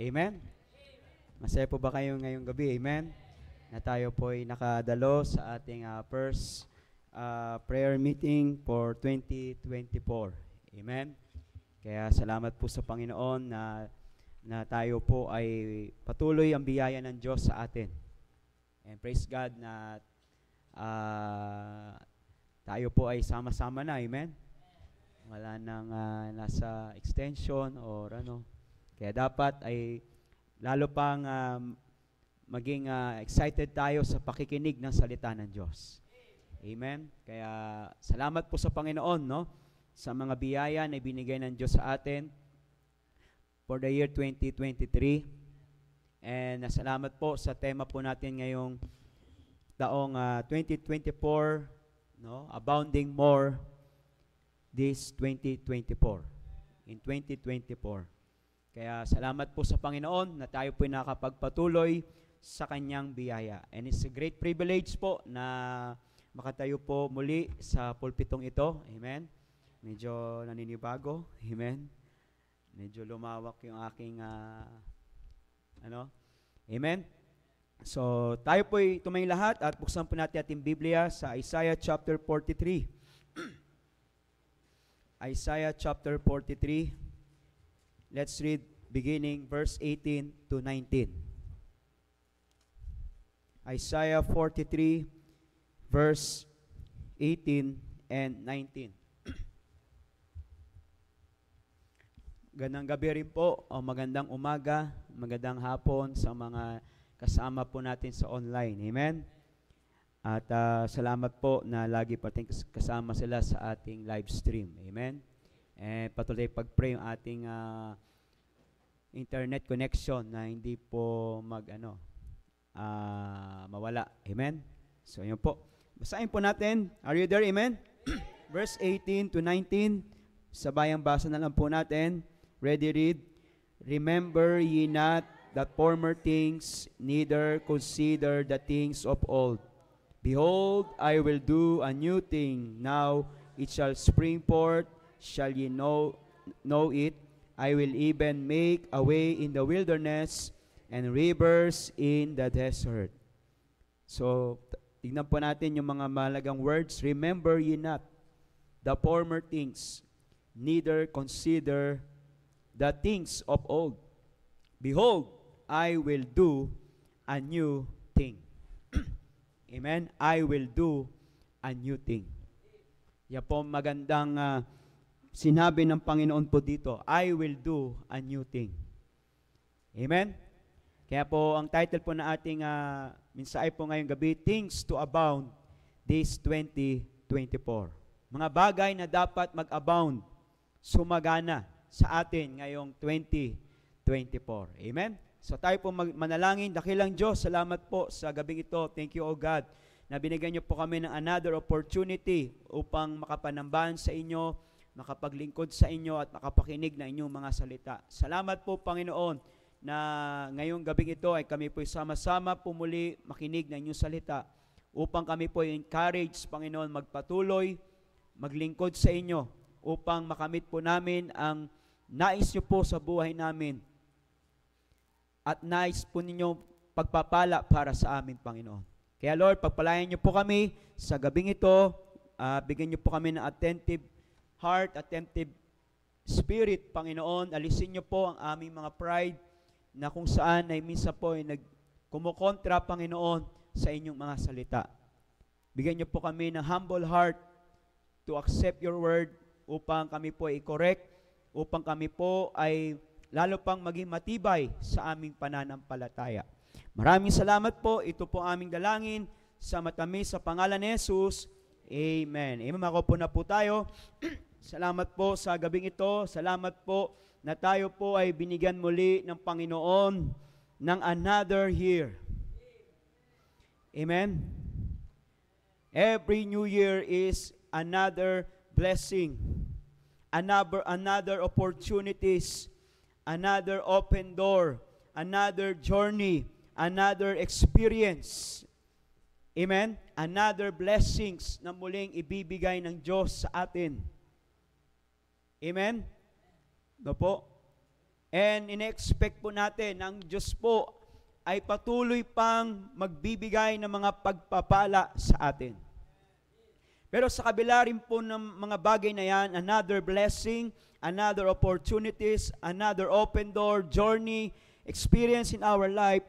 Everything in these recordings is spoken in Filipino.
Amen? Masaya po ba kayo ngayong gabi? Amen? Na tayo po ay nakadalo sa ating first prayer meeting for 2024. Amen? Kaya salamat po sa Panginoon na tayo po ay patuloy ang biyaya ng Diyos sa atin. And praise God na tayo po ay sama-sama na. Amen? Wala nang nasa extension or ano. Kaya dapat ay lalo pang maging excited tayo sa pakikinig ng salita ng Diyos. Amen? Kaya salamat po sa Panginoon, no? Sa mga biyaya na ibinigay ng Diyos sa atin for the year 2023. And salamat po sa tema po natin ngayong taong 2024, no? Abounding more this 2024. In 2024. Kaya salamat po sa Panginoon na tayo po nakapagpatuloy sa Kanyang biyaya. And it's a great privilege po na makatayo po muli sa pulpitong ito. Amen. Medyo naninibago. Amen. Medyo lumawak yung aking Amen. So tayo po tumayo lahat at buksan po natin ating Biblia sa Isaiah chapter 43. Isaiah chapter 43. Let's read beginning verse 18 to 19. Isaiah 43 verse 18 and 19. Gandang gabi rin po o magandang umaga, magandang hapon sa mga kasama po natin sa online. Amen? At salamat po na lagi pating kasama sila sa ating live stream. Amen? And patuloy pag-pray yung ating internet connection na hindi po mawala. Amen? So yun po. Basahin po natin. Are you there? Amen? Verse 18 to 19. Sabayang basa na lang po natin. Ready, read. Remember ye not that former things, neither consider the things of old. Behold, I will do a new thing. Now it shall spring forth. Shall ye know it? I will even make a way in the wilderness and rivers in the desert. So, tignan po natin yung mga mahalagang words. Remember ye not the former things, neither consider the things of old. Behold, I will do a new thing. Amen? I will do a new thing. Yan po magandang sinabi ng Panginoon po dito, I will do a new thing. Amen? Kaya po, ang title po na ating mensahe po ngayong gabi, Things to Abound this 2024. Mga bagay na dapat mag-abound, sumagana sa atin ngayong 2024. Amen? So tayo po manalangin. Dakilang Diyos, salamat po sa gabing ito. Thank you, O God, na binigyan niyo po kami ng another opportunity upang makapanambahan sa inyo, makapaglingkod sa inyo at makapakinig na inyong mga salita. Salamat po, Panginoon, na ngayong gabing ito ay kami po sama-sama pumuli makinig na inyong salita upang kami po encourage, Panginoon, magpatuloy, maglingkod sa inyo upang makamit po namin ang nais niyo po sa buhay namin at nais po ninyo pagpapala para sa amin, Panginoon. Kaya Lord, pagpalayan niyo po kami sa gabing ito, bigyan niyo po kami ng attentive heart, attentive spirit, Panginoon. Alisin niyo po ang aming mga pride na kung saan ay minsan po ay kumukontra, Panginoon, sa inyong mga salita. Bigyan niyo po kami ng humble heart to accept your word upang kami po ay correct, upang kami po ay lalo pang maging matibay sa aming pananampalataya. Maraming salamat po. Ito po aming dalangin sa matamis sa pangalan ni Jesus. Amen. Amen. Mako na po tayo. Salamat po sa gabing ito. Salamat po na tayo po ay binigyan muli ng Panginoon ng another year. Amen. Every new year is another blessing, another opportunities, another open door, another journey, another experience. Amen. Another blessings na muling ibibigay ng Diyos sa atin. Amen? No po? And ine-expect po natin ang Diyos po ay patuloy pang magbibigay ng mga pagpapala sa atin. Pero sa kabila rin po ng mga bagay na yan, another blessing, another opportunities, another open door, journey, experience in our life,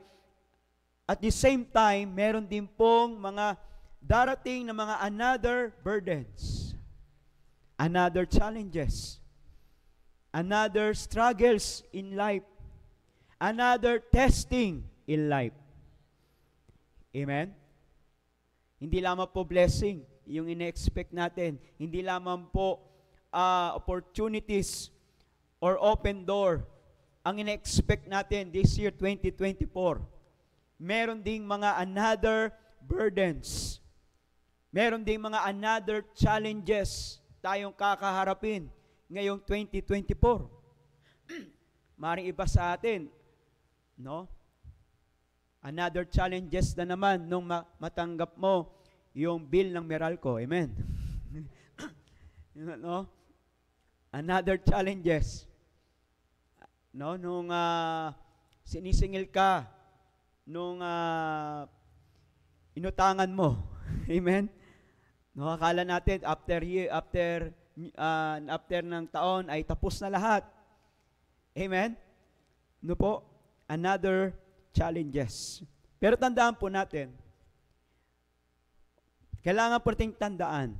at the same time, meron din pong mga darating na mga another burdens, another challenges, another struggles in life, another testing in life. Amen? Hindi lamang po blessing yung ine-expect natin. Hindi lamang po opportunities or open door ang ine-expect natin this year 2024. Meron ding mga another burdens. Meron ding mga another challenges tayong kakaharapin ngayong 2024. Maring iba sa atin, no? Another challenges na naman nung matanggap mo yung bill ng Meralco. Amen. No? Another challenges. No, nung sinisingil ka nung inutangan mo. Amen. No, akala natin after ng taon ay tapos na lahat. Amen. No po, another challenges. Pero tandaan po natin, kailangan po nating tandaan,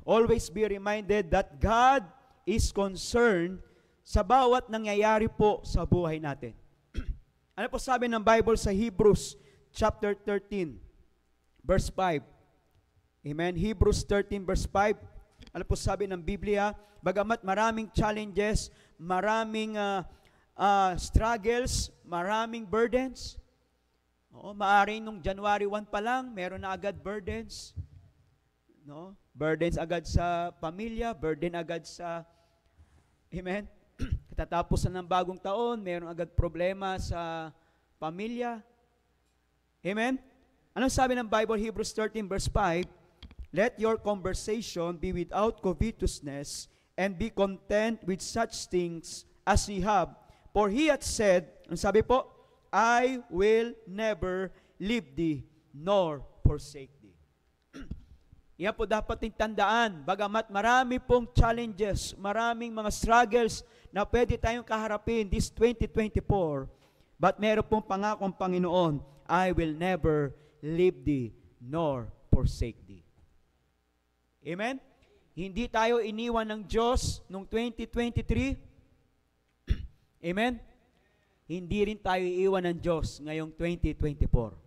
always be reminded that God is concerned sa bawat nangyayari po sa buhay natin. Ano po sabi ng Bible sa Hebrews chapter 13, verse 5? Amen? Hebrews 13, verse 5. Ano po sabi ng Biblia? Bagamat maraming challenges, maraming struggles, maraming burdens. Oo, maaring nung January 1 pa lang, meron na agad burdens. No? Burdens agad sa pamilya, burden agad sa, amen? Katatapos na ng bagong taon, meron agad problema sa pamilya. Amen? Anong sabi ng Bible, Hebrews 13 verse 5? Let your conversation be without covetousness, and be content with such things as ye have. For he hath said, ang sabi po, I will never leave thee, nor forsake thee. Yan po dapat yung tandaan, bagamat marami pong challenges, maraming mga struggles na pwede tayong kaharapin this 2024, but meron pong pangakong Panginoon, I will never leave thee, nor forsake thee. Amen? Hindi tayo iniwan ng Diyos noong 2023. Amen? Hindi rin tayo iiwan ng Diyos ngayong 2024.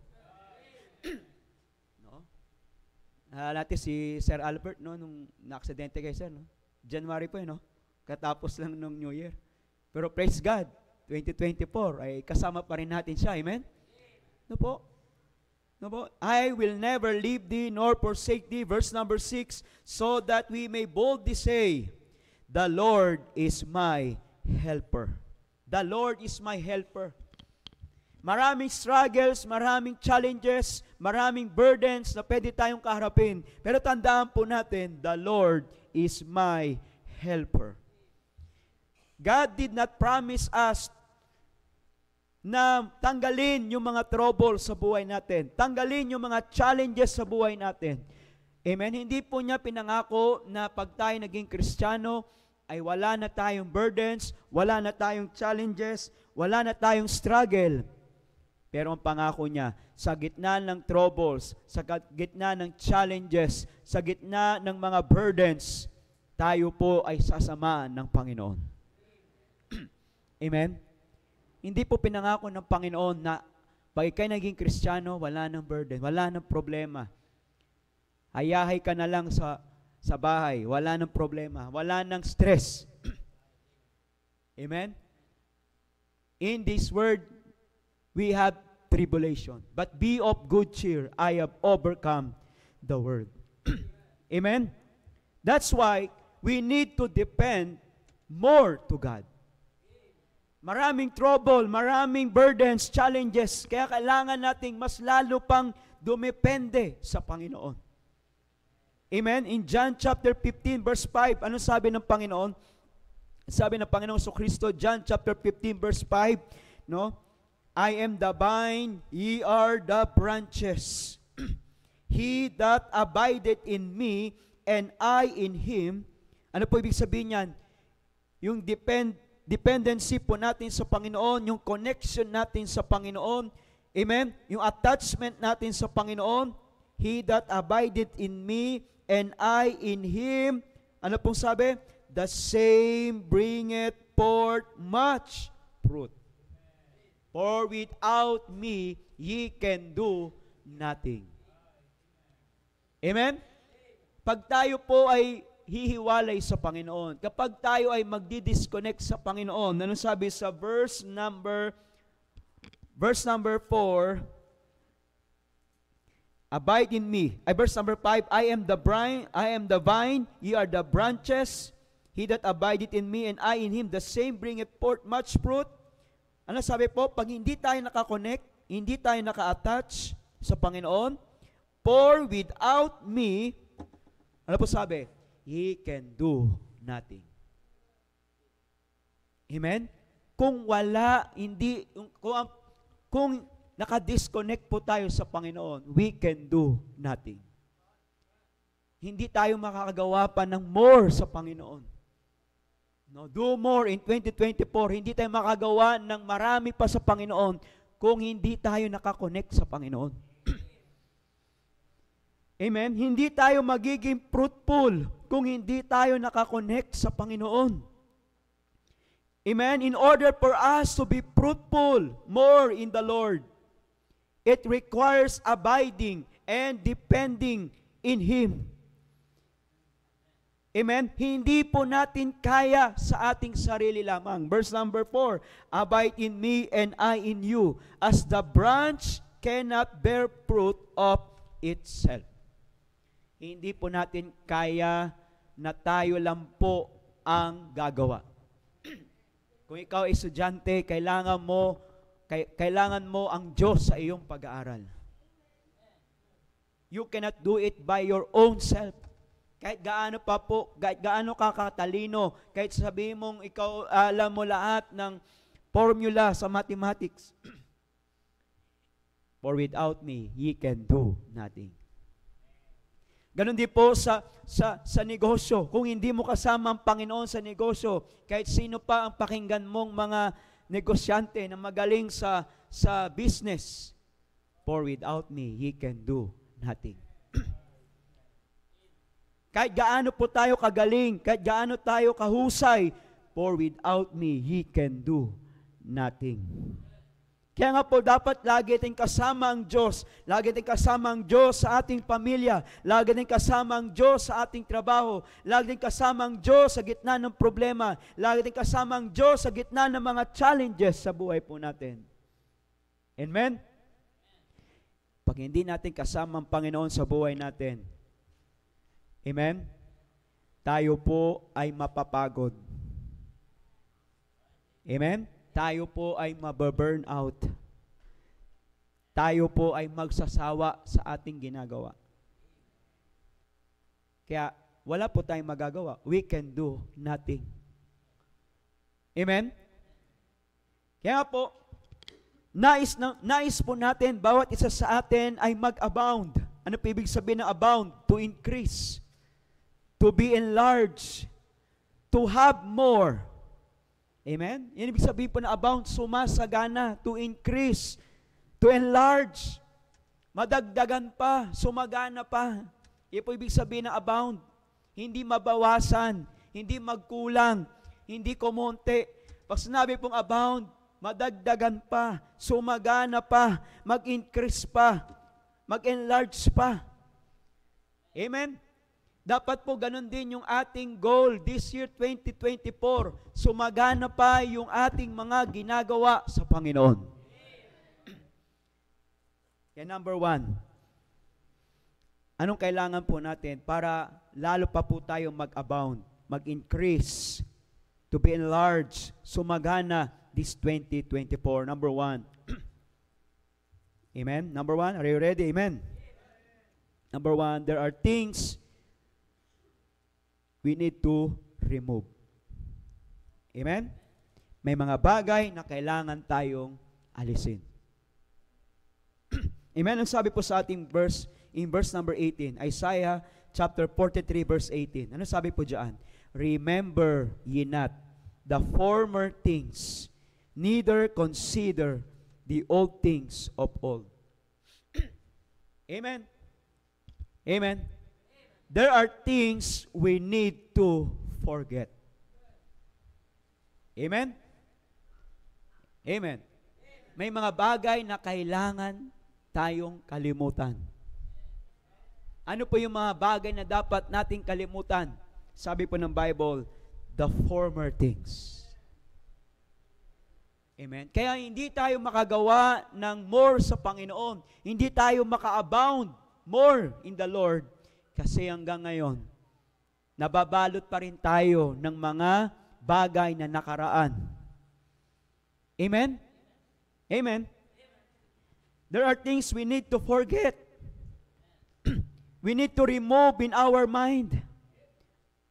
Natin si Sir Albert, no, nung na-aksidente kay Sir, no? January po yun, no? Katapos lang nung New Year. Pero praise God, 2024 ay kasama pa rin natin siya. Amen? No po? No po? I will never leave thee nor forsake thee, verse number 6, so that we may boldly say, the Lord is my helper. The Lord is my helper. Maraming struggles, maraming challenges, maraming burdens na pwede tayong kaharapin. Pero tandaan po natin, the Lord is my helper. God did not promise us na tanggalin yung mga trouble sa buhay natin. Tanggalin yung mga challenges sa buhay natin. Amen? Hindi po niya pinangako na pag tayo naging Kristiyano, ay wala na tayong burdens, wala na tayong challenges, wala na tayong struggle. Pero ang pangako niya, sa gitna ng troubles, sa gitna ng challenges, sa gitna ng mga burdens, tayo po ay sasamaan ng Panginoon. Amen? Hindi po pinangako ng Panginoon na pag ikay naging Kristiyano, wala nang burden, wala nang problema. Hayahay ka na lang sa bahay, wala nang problema, wala nang stress. Amen? In this word, we have tribulation. But be of good cheer. I have overcome the world. Amen? That's why we need to depend more to God. Maraming trouble, maraming burdens, challenges. Kaya kailangan nating mas lalo pang dumepende sa Panginoon. Amen? In John chapter 15 verse 5, ano sabi ng Panginoon? Sabi ng Panginoong Kristo, John chapter 15 verse 5, no? I am the vine, ye are the branches. He that abideth in me, and I in him. Ano po ibig sabihin niyan? Yung dependency po natin sa Panginoon, yung connection natin sa Panginoon, amen? Yung attachment natin sa Panginoon, he that abideth in me, and I in him. Ano pong sabi? The same bringeth forth much fruit. For without me, ye can do nothing. Amen? Pag tayo po ay hihiwalay sa Panginoon, kapag tayo ay magdi-disconnect sa Panginoon, ano sabi sa verse number 4, abide in me. Verse number 5, I am the vine, ye are the branches. He that abideth in me and I in him, the same bringeth forth much fruit. Ano sabi po? Pag hindi tayo nakakonect, hindi tayo naka-attach sa Panginoon, for without me, ano po sabi? He can do nothing. Amen? Kung wala, kung naka-disconnect po tayo sa Panginoon, we can do nothing. Hindi tayo makakagawa pa ng more sa Panginoon. No, do more in 2024. Hindi tayo makagawa ng marami pa sa Panginoon kung hindi tayo nakakonect sa Panginoon. Amen? Hindi tayo magiging fruitful kung hindi tayo nakakonect sa Panginoon. Amen? In order for us to be fruitful more in the Lord, it requires abiding and depending in Him. Amen? Hindi po natin kaya sa ating sarili lamang. Verse number 4, abide in me and I in you, as the branch cannot bear fruit of itself. Hindi po natin kaya na tayo lang po ang gagawa. Kung ikaw ay estudyante, kailangan mo ang Diyos sa iyong pag-aaral. You cannot do it by your own self. Kahit gaano ka katalino, kahit sabihin mong ikaw alam mo lahat ng formula sa mathematics. For without me, ye can do nothing. Ganon din po sa negosyo. Kung hindi mo kasama ang Panginoon sa negosyo, kahit sino pa ang pakinggan mong mga negosyante na magaling sa business, for without me, ye can do nothing. Kahit gaano po tayo kagaling, kahit gaano tayo kahusay, for without me, ye can do nothing. Kaya nga po, dapat lagi tayong kasama ang Diyos. Lagi tayong kasama ang Diyos sa ating pamilya. Lagi tayong kasama ang Diyos sa ating trabaho. Lagi tayong kasama ang Diyos sa gitna ng problema. Lagi tayong kasama ang Diyos sa gitna ng mga challenges sa buhay po natin. Amen? Pag hindi natin kasama ang Panginoon sa buhay natin, amen? Tayo po ay mapapagod. Amen? Tayo po ay mababurn out. Tayo po ay magsasawa sa ating ginagawa. Kaya wala po tayong magagawa. We can do nothing. Amen? Kaya po, nais po natin, bawat isa sa atin ay mag-abound. Ano po ibig sabihin ng abound? To increase. To be enlarged, to have more. Amen? Yan ibig sabihin po na abound, sumasagana, to increase, to enlarge, madagdagan pa, sumagana pa. Yan po ibig sabihin ng abound. Hindi mabawasan, hindi magkulang, hindi kumonte. Pag sinabi pong abound, madagdagan pa, sumagana pa, mag-increase pa, mag-enlarge pa. Amen? Dapat po ganun din yung ating goal this year 2024. Sumagana pa yung ating mga ginagawa sa Panginoon. Kaya number 1, anong kailangan po natin para lalo pa po tayo mag-abound, mag-increase, to be enlarged, sumagana this 2024? Number 1. Amen? Number 1, are you ready? Amen? Number 1, there are things we need to remove. Amen? May mga bagay na kailangan tayong alisin. Amen? Ang sabi po sa ating verse, in verse number 18, Isaiah chapter 43 verse 18. Ano sabi po diyan? Remember ye not the former things, neither consider the old things of old. Amen? Amen? There are things we need to forget. Amen? Amen. May mga bagay na kailangan tayong kalimutan. Ano po yung mga bagay na dapat nating kalimutan? Sabi po ng Bible, the former things. Amen. Kaya hindi tayo makagawa ng more sa Panginoon. Hindi tayo maka-abound more in the Lord. Kasi hanggang ngayon, nababalot pa rin tayo ng mga bagay na nakaraan. Amen? Amen? There are things we need to forget. We need to remove in our mind.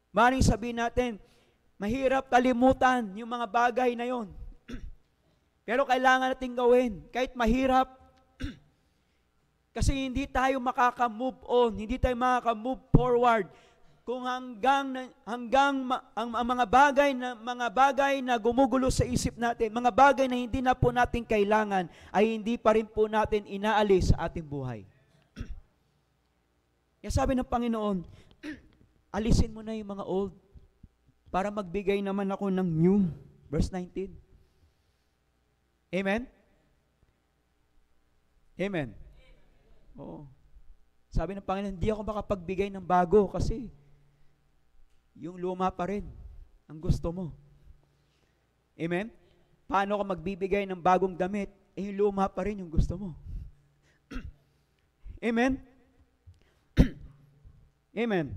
Maring sabihin natin, mahirap kalimutan yung mga bagay na yon. Pero kailangan natin gawin, kahit mahirap. Kasi hindi tayo makaka-move on, hindi tayo makaka-move forward. Kung hanggang ang mga bagay na gumugulo sa isip natin, mga bagay na hindi na po natin kailangan, ay hindi pa rin po natin inaalis sa ating buhay. Kaya sabi ng Panginoon, alisin mo na yung mga old para magbigay naman ako ng new. Verse 19. Amen? Amen. Oo. Sabi ng Panginoon, hindi ako makapagbigay ng bago kasi yung luma pa rin ang gusto mo. Amen? Paano ka magbibigay ng bagong damit? Eh, yung luma pa rin yung gusto mo. Amen? Amen.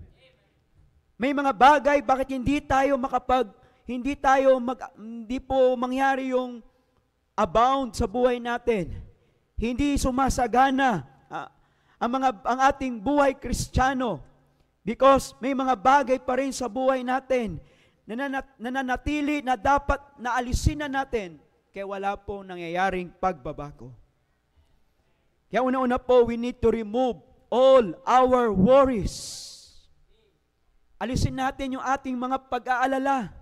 May mga bagay, bakit hindi po mangyari yung abound sa buhay natin. Hindi sumasagana ang ating buhay Kristiyano because may mga bagay pa rin sa buhay natin na nananatili na dapat naalisin na natin kaya wala po nangyayaring pagbabago. Kaya una-una po, we need to remove all our worries. Alisin natin yung ating mga pag-aalala.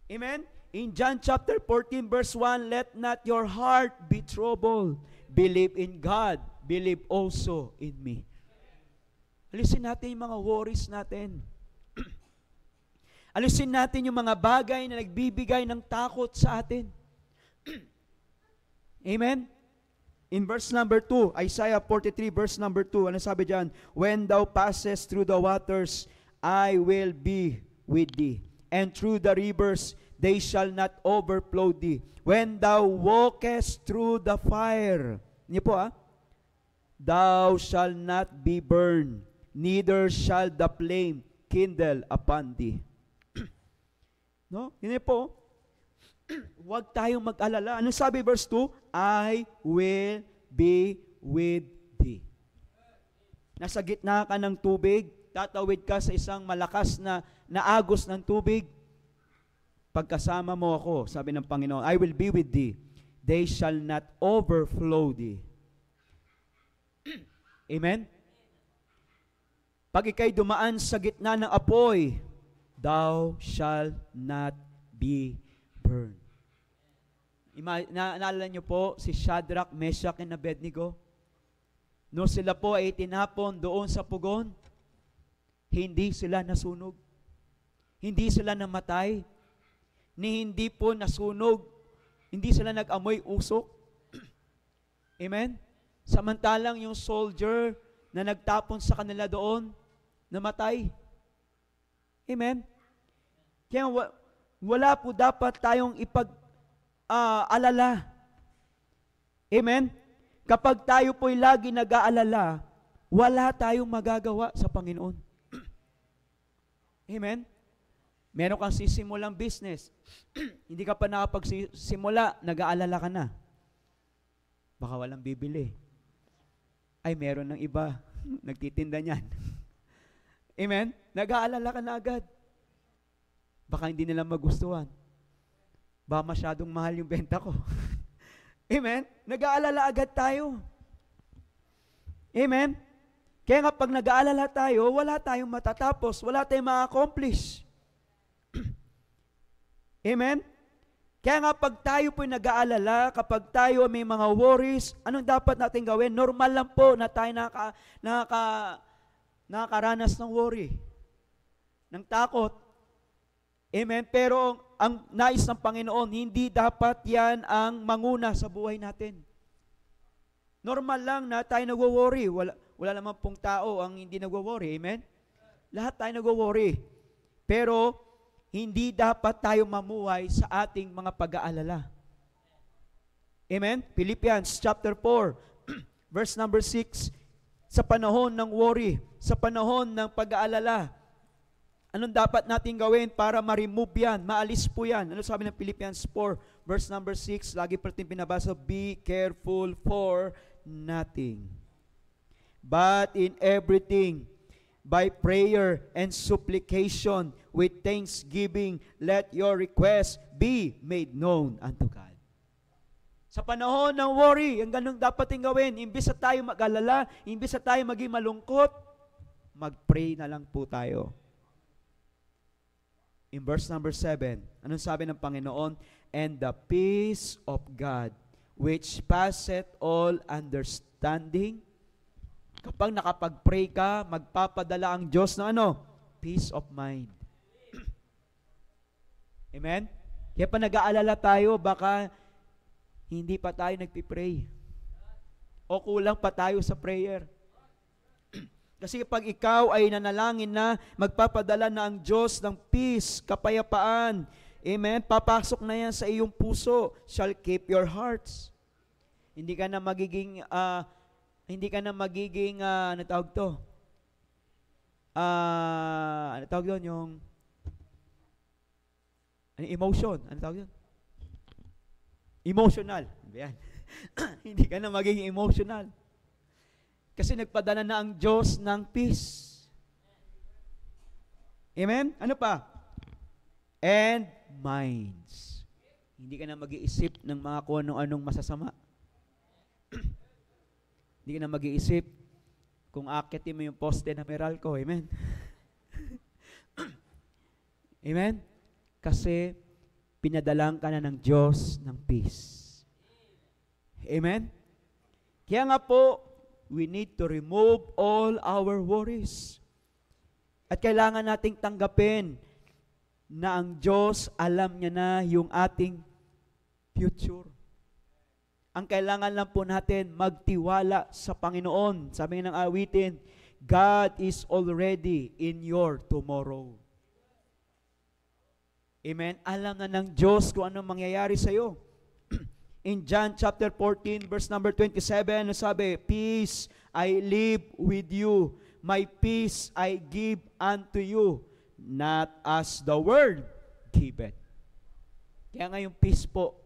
Amen? In John chapter 14 verse 1, let not your heart be troubled. Believe in God. Believe also in me. Alisin natin yung mga worries natin. Alisin natin yung mga bagay na nagbibigay ng takot sa atin. Amen? In verse number 2, Isaiah 43 verse number 2, ano sabi diyan? When thou passest through the waters, I will be with thee. And through the rivers, they shall not overflow thee. When thou walkest through the fire, niyo po thou shall not be burned, neither shall the flame kindle upon thee. No? Yun po. Huwag tayong mag-alala. Ano sabi verse 2? I will be with thee. Nasa gitna ka ng tubig, tatawid ka sa isang malakas na agos ng tubig. Pagkasama mo ako, sabi ng Panginoon, I will be with thee. They shall not overflow thee. Amen? Pag ikay dumaan sa gitna ng apoy, thou shall not be burned. Naalala niyo po si Shadrach, Meshach, and Abednego? No sila po ay tinapon doon sa pugon, hindi sila nasunog. Hindi sila namatay. Hindi po nasunog. Hindi sila nag-amoy usok. Amen? Samantalang yung soldier na nagtapon sa kanila doon, namatay. Amen? Kaya wala po dapat tayong alala. Amen? Kapag tayo po'y lagi nag-aalala, wala tayong magagawa sa Panginoon. Amen? Meron kang sisimulang business. Hindi ka pa nakapagsimula, nag-aalala ka na. Baka walang bibili. Ay, meron ng iba. Nagtitinda niyan. Amen? Nag-aalala ka na agad. Baka hindi nila magustuhan. Ba masyadong mahal yung benta ko. Amen? Nag-aalala agad tayo. Amen? Kaya nga pag nag-aalala tayo, wala tayong matatapos, wala tayong ma-accomplish. Amen? Kaya nga pag tayo po'y nag-aalala, kapag tayo may mga worries, anong dapat natin gawin? Normal lang po na tayo nakakaranas ng worry, ng takot. Amen? Pero ang nais ng Panginoon, hindi dapat yan ang manguna sa buhay natin. Normal lang na tayo nagwo-worry. Wala naman pong tao ang hindi nagwo-worry. Amen? Lahat tayo nagwo-worry. Pero hindi dapat tayo mamuhay sa ating mga pag-aalala. Amen? Philippians chapter 4, verse number 6, sa panahon ng worry, sa panahon ng pag-aalala, anong dapat natin gawin para ma-remove yan, maalis po yan? Ano sabi ng Philippians 4, verse number 6, lagi pa rin pinabasa, be careful for nothing, but in everything, by prayer and supplication, with thanksgiving, let your requests be made known unto God. Sa panahon ng worry, ang ganun dapat ting gawin. Imbis na tayo mag-alala, imbis na tayo maging malungkot, mag-pray na lang po tayo. In verse number 7, anong sabi ng Panginoon? And the peace of God, which passeth all understanding. Kapag nakapag-pray ka, magpapadala ang Diyos ng ano? Peace of mind. Amen? Kaya pa nag-aalala tayo, baka hindi pa tayo nagpipray. O kulang pa tayo sa prayer. Kasi pag ikaw ay nanalangin na, magpapadala na ang Diyos ng peace, kapayapaan. Amen? Papasok na yan sa iyong puso. Shall keep your hearts. Hindi ka na magiging ano tawag to? Ano tawag doon? Yung emotion. Ano tawag doon? Emotional. Yan. Hindi ka na magiging emotional. Kasi nagpadala na ang Diyos ng peace. Amen? Ano pa? And minds. Hindi ka na mag-iisip ng mga kung anong masasama. Hindi ka na mag-iisip kung akitin mo yung poste na Meralco. Amen? Amen? Kasi pinadalang ka na ng Diyos ng peace. Amen? Kaya nga po, we need to remove all our worries. At kailangan nating tanggapin na ang Diyos, alam niya na yung ating future. Ang kailangan lang po natin, magtiwala sa Panginoon. Sabi ng awitin, God is already in your tomorrow. Amen? Alam na ng Diyos kung ano mangyayari sa iyo. In John chapter 14, verse number 27, sabi, peace I leave with you, my peace I give unto you, not as the world giveth. Kaya nga yung peace po,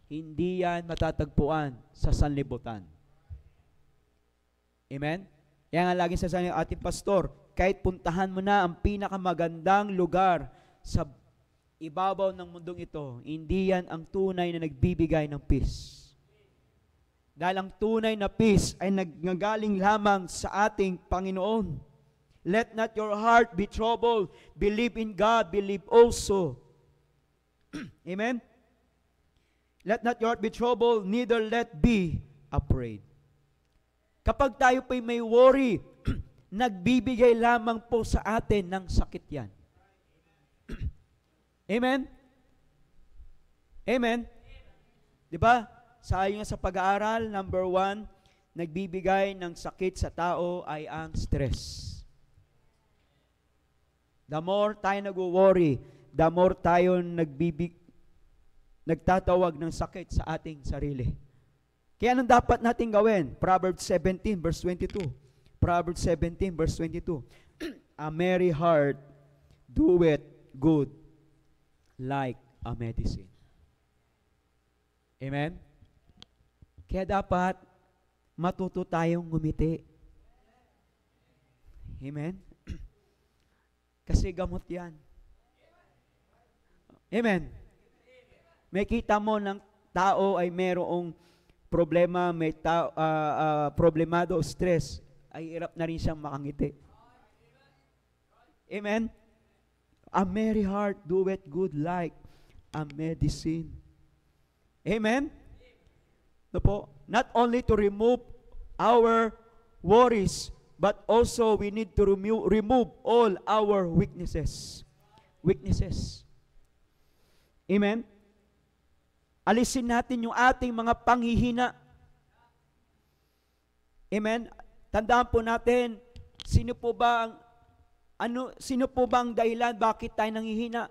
hindi yan matatagpuan sa sanlibutan. Amen? Kaya nga laging sasabihin ng ating pastor, kahit puntahan mo na ang pinakamagandang lugar sa ibabaw ng mundong ito, hindi yan ang tunay na nagbibigay ng peace. Dahil ang tunay na peace ay nagagaling lamang sa ating Panginoon. Let not your heart be troubled. Believe in God, believe also. Amen? Let not your heart be troubled, neither let be afraid. Kapag tayo po'y may worry, nagbibigay lamang po sa atin ng sakit yan. Amen? Amen? Diba? Sayo nga sa pag-aaral, number 1, nagbibigay ng sakit sa tao ay ang stress. The more tayo nag-worry, the more tayo nagtatawag ng sakit sa ating sarili. Kaya anong dapat natin gawin? Proverbs 17 verse 22. Proverbs 17 verse 22. A merry heart doeth good like a medicine. Amen? Kaya dapat matuto tayong ngumiti. Amen? Kasi gamot yan. Amen. May kita mo ng tao ay merong problema, may problemado o stress, ay hirap na rin siyang makangiti. Amen? A merry heart doeth good like a medicine. Amen? No po? Not only to remove our worries, but also we need to remove all our weaknesses. Weaknesses. Amen? Alisin natin yung ating mga panghihina. Amen? Tandaan po natin, sino po ba ang dahilan bakit tayo nanghihina?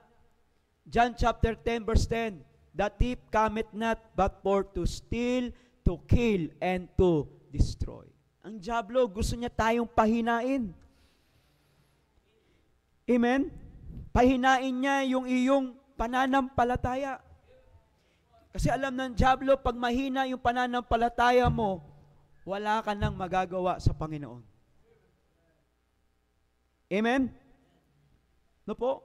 John chapter 10 verse 10, the thief cometh not but for to steal, to kill, and to destroy. Ang diablo, gusto niya tayong pahinain. Amen? Pahinain niya yung iyong pananampalataya. Kasi alam ng diablo, pag mahina yung pananampalataya mo, wala ka nang magagawa sa Panginoon. Amen? No po?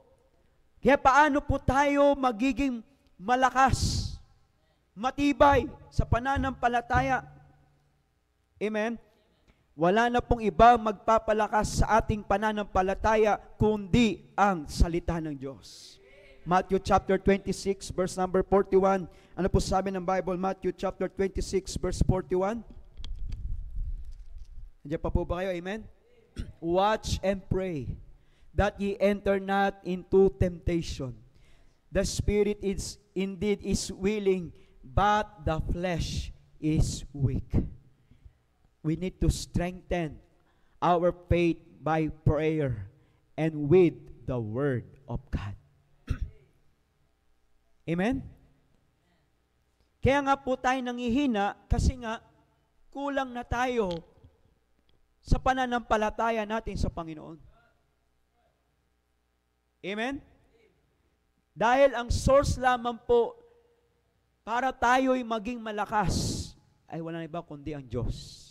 Kaya paano po tayo magiging malakas, matibay sa pananampalataya? Amen? Wala na pong iba magpapalakas sa ating pananampalataya kundi ang salita ng Diyos. Matthew chapter 26 verse number 41. Ano po sabi ng Bible? Matthew chapter 26 verse 41. Nandiyan pa po ba kayo? Amen? Watch and pray that ye enter not into temptation. The spirit is indeed is willing, but the flesh is weak. We need to strengthen our faith by prayer and with the Word of God. Amen? Kaya nga po tayo nangihina kasi nga kulang na tayo sa pananampalataya natin sa Panginoon. Amen? Dahil ang source lamang po para tayo'y maging malakas ay wala na iba kundi ang Diyos.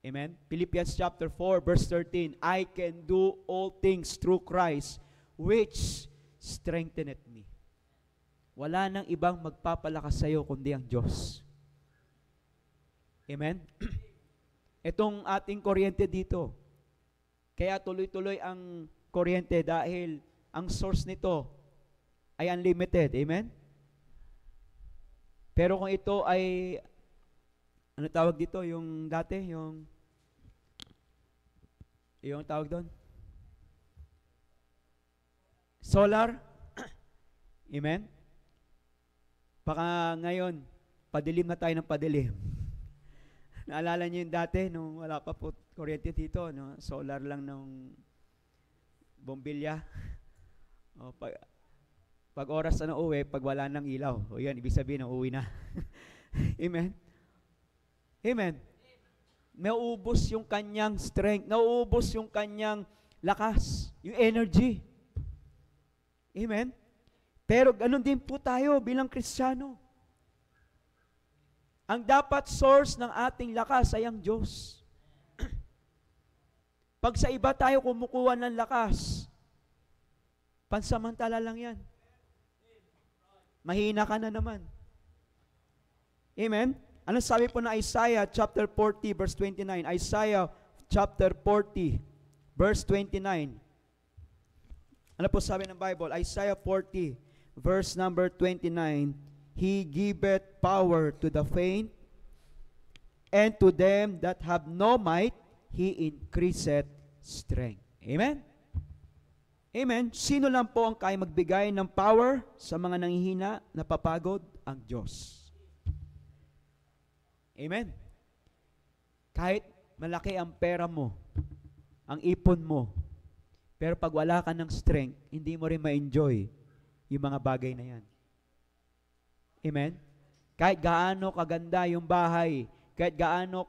Amen? Philippians chapter 4 verse 13, I can do all things through Christ which strengtheneth me. Wala nang ibang magpapalakas sa iyo kundi ang Diyos. Amen? Itong ating kuryente dito, kaya tuloy-tuloy ang kuryente dahil ang source nito ay unlimited. Amen? Pero kung ito ay, ano tawag dito? Yung dati, yung tawag doon? Solar? Amen? Baka ngayon, padilim na tayo ng padilim. Naalala niyo yung dati, nung wala pa po kuryente dito, no? Solar lang ng bombilya. O, pag oras na uwi, pag wala ng ilaw, o yan, ibig sabihin, uwi na. Amen? Amen? Nauubos yung kanyang strength, nauubos yung kanyang lakas, yung energy. Amen? Pero ganun din po tayo bilang Kristiyano. Ang dapat source ng ating lakas ay ang Diyos. Pag sa iba tayo kumukuha ng lakas, pansamantala lang yan. Mahina ka na naman. Amen? Ano sabi po na Isaiah chapter 40 verse 29? Isaiah chapter 40 verse 29. Ano po sabi ng Bible? Isaiah 40 verse number 29. He giveth power to the faint, and to them that have no might, He increaseth strength. Amen? Amen? Sino lang po ang kaya magbigay ng power sa mga nanghihina, napapagod? Ang Diyos. Amen? Kahit malaki ang pera mo, ang ipon mo, pero pag wala ka ng strength, hindi mo rin ma-enjoy yung mga bagay na yan. Amen? Kahit gaano kaganda yung bahay, kahit gaano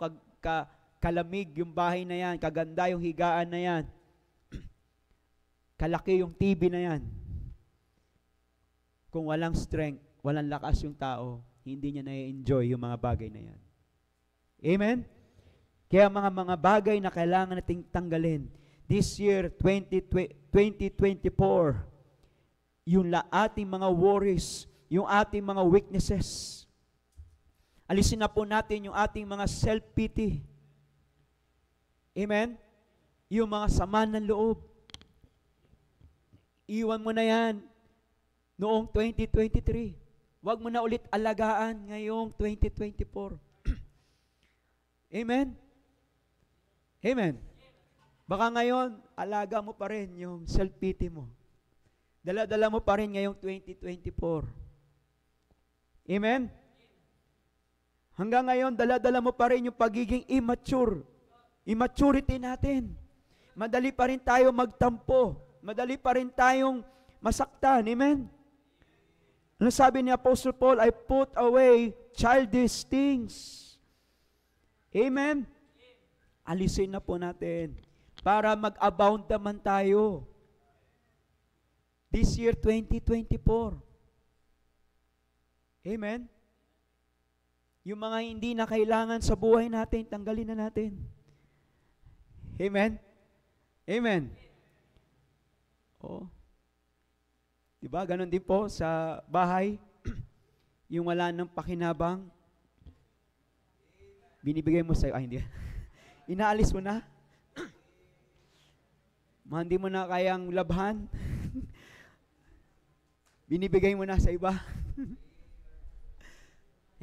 kalamig yung bahay na yan, kaganda yung higaan na yan, kalaki yung TV na yan, kung walang strength, walang lakas yung tao, hindi niya na-enjoy yung mga bagay na yan. Amen? Kaya mga bagay na kailangan nating tanggalin. This year, 2024, yung ating mga worries, yung ating mga weaknesses. Alisin na po natin yung ating mga self-pity. Amen? Yung mga sama ng loob. Iwan mo na yan noong 2023. Huwag mo na ulit alagaan ngayong 2024. Amen? Amen? Baka ngayon, alaga mo pa rin yung self-pity mo. Dala-dala mo pa rin ngayong 2024. Amen? Hanggang ngayon, dala-dala mo pa rin yung pagiging immature. Immaturity natin. Madali pa rin tayo magtampo. Madali pa rin tayong masaktan. Amen? Ano sabi ni Apostle Paul? I put away childish things. Amen? Alisin na po natin para mag-abound naman tayo. This year, 2024. Amen? Yung mga hindi na kailangan sa buhay natin, tanggalin na natin. Amen? Amen? Oh. Diba? Ganon din po sa bahay. Yung wala nang pakinabang, binibigay mo sa'yo. Ay, hindi. Inaalis mo na. Hindi mo na kayang labhan. Binibigay mo na sa iba.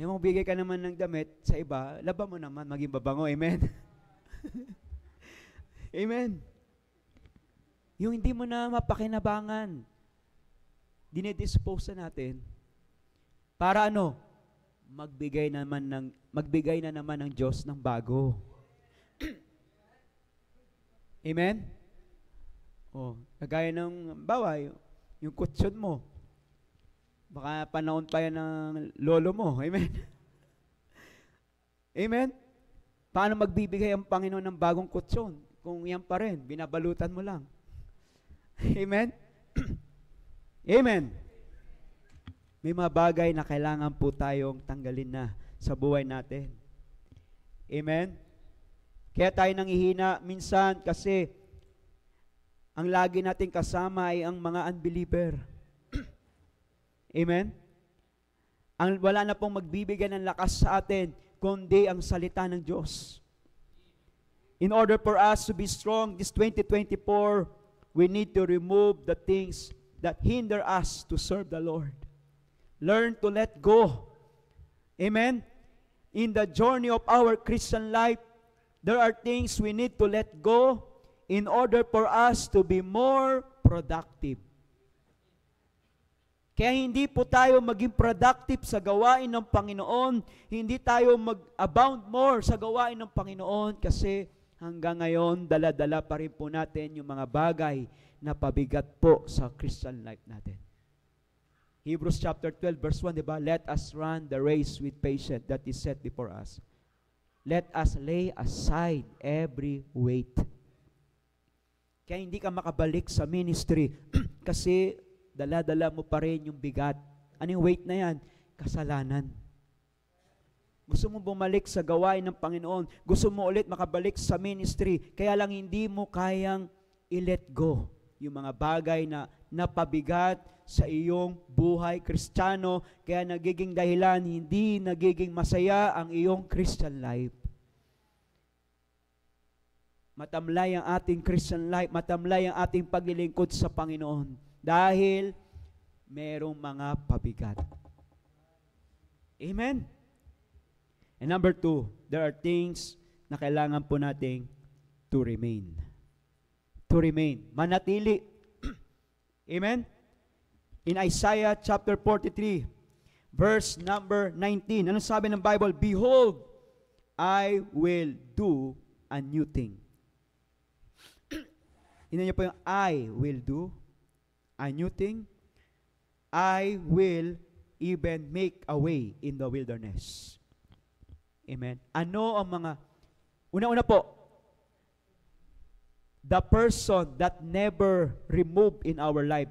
Yung bigay ka naman ng damit sa iba, laban mo naman, maging babango. Amen? Amen? Yung hindi mo na mapakinabangan, dinedispose na natin, para ano? Magbigay na naman ng Diyos ng bago. Amen? Oh, kagaya ng yung kutsyon mo. Baka panahon pa yan ng lolo mo. Amen? Amen? Paano magbibigay ang Panginoon ng bagong kutsyon? Kung yan pa rin, binabalutan mo lang. Amen? Amen? May mga bagay na kailangan po tayong tanggalin na sa buhay natin. Amen? Kaya tayo nanghihina minsan kasi ang lagi nating kasama ay ang mga unbeliever. Amen? Wala na pong magbibigay ng lakas sa atin, kundi ang salita ng Diyos. In order for us to be strong this 2024, we need to remove the things that hinder us to serve the Lord. Learn to let go. Amen? In the journey of our Christian life, there are things we need to let go in order for us to be more productive. Kaya hindi po tayo maging productive sa gawain ng Panginoon, hindi tayo mag-abound more sa gawain ng Panginoon kasi hanggang ngayon, dala-dala pa rin po natin yung mga bagay na pabigat po sa Christian life natin. Hebrews chapter 12 verse 1, diba? Let us run the race with patience that is set before us. Let us lay aside every weight. Kaya hindi ka makabalik sa ministry kasi dala-dala mo pa rin yung bigat. Ano yung weight na yan? Kasalanan. Gusto mo bumalik sa gawain ng Panginoon. Gusto mo ulit makabalik sa ministry. Kaya lang hindi mo kayang i-let go yung mga bagay na napabigat sa iyong buhay Kristiyano. Kaya nagiging dahilan, hindi nagiging masaya ang iyong Christian life. Matamlay ang ating Christian life. Matamlay ang ating paglilingkod sa Panginoon. Dahil merong mga pabigat. Amen? And number 2, there are things na kailangan po nating to remain. To remain. Manatili. Amen? In Isaiah chapter 43, verse number 19, ano sabi ng Bible? Behold, I will do a new thing. Tingnan niyo po yung I will do a new thing. I will even make a way in the wilderness. Amen. Ano ang mga, una-una po, the person that never removed in our life.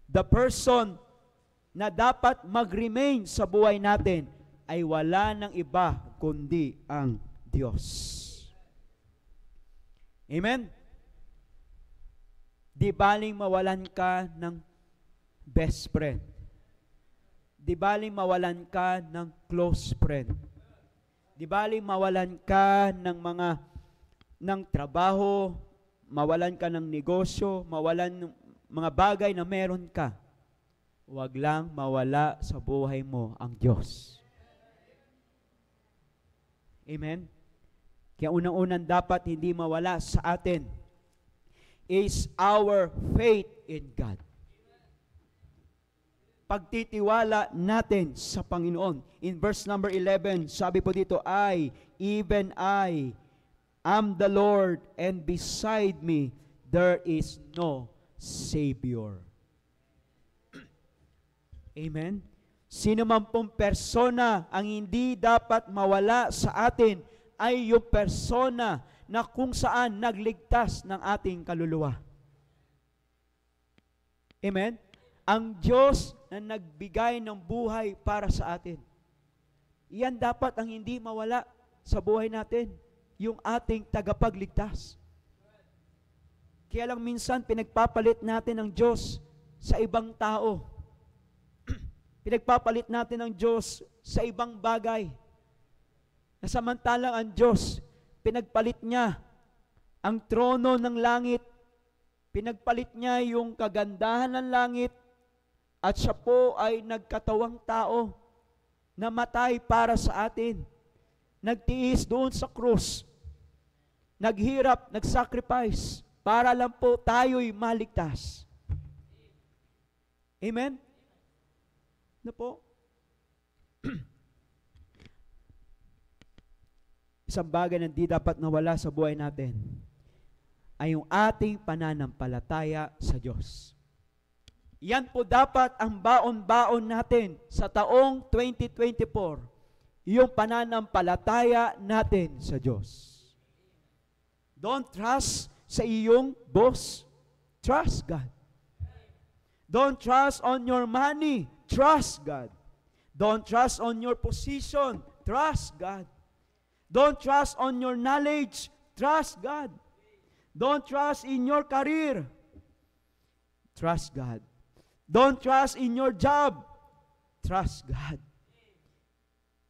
The person na dapat mag-remain sa buhay natin ay wala ng iba kundi ang Diyos. Amen? Di baling mawalan ka ng best friend. Di baling mawalan ka ng close friend. Di baling mawalan ka ng trabaho, mawalan ka ng negosyo, mawalan ng mga bagay na meron ka. Huwag lang mawala sa buhay mo ang Diyos. Amen? Kaya unang-unang dapat hindi mawala sa atin is our faith in God. Pagtitiwala natin sa Panginoon. In verse number 11, sabi po dito, even I am the Lord, and beside me there is no Savior. Amen? Sino man pong persona ang hindi dapat mawala sa atin ay yung persona na kung saan nagligtas ng ating kaluluwa. Amen? Ang Diyos na nagbigay ng buhay para sa atin. Iyan dapat ang hindi mawala sa buhay natin, yung ating tagapagligtas. Kaya lang minsan pinagpapalit natin ang Diyos sa ibang tao. Pinagpapalit natin ang Diyos sa ibang bagay. Na samantalang ang Diyos, pinagpalit niya ang trono ng langit, pinagpalit niya yung kagandahan ng langit, at siya po ay nagkatawang tao, namatay para sa atin, nagtiis doon sa krus, naghirap, nagsacrifice, para lang po tayo'y maligtas. Amen? Ano po? Isang bagay na di dapat nawala sa buhay natin ay yung ating pananampalataya sa Diyos. Yan po dapat ang baon-baon natin sa taong 2024, yung pananampalataya natin sa Diyos. Don't trust sa iyong boss. Trust God. Don't trust on your money. Trust God. Don't trust on your position. Trust God. Don't trust on your knowledge. Trust God. Don't trust in your career. Trust God. Don't trust in your job. Trust God.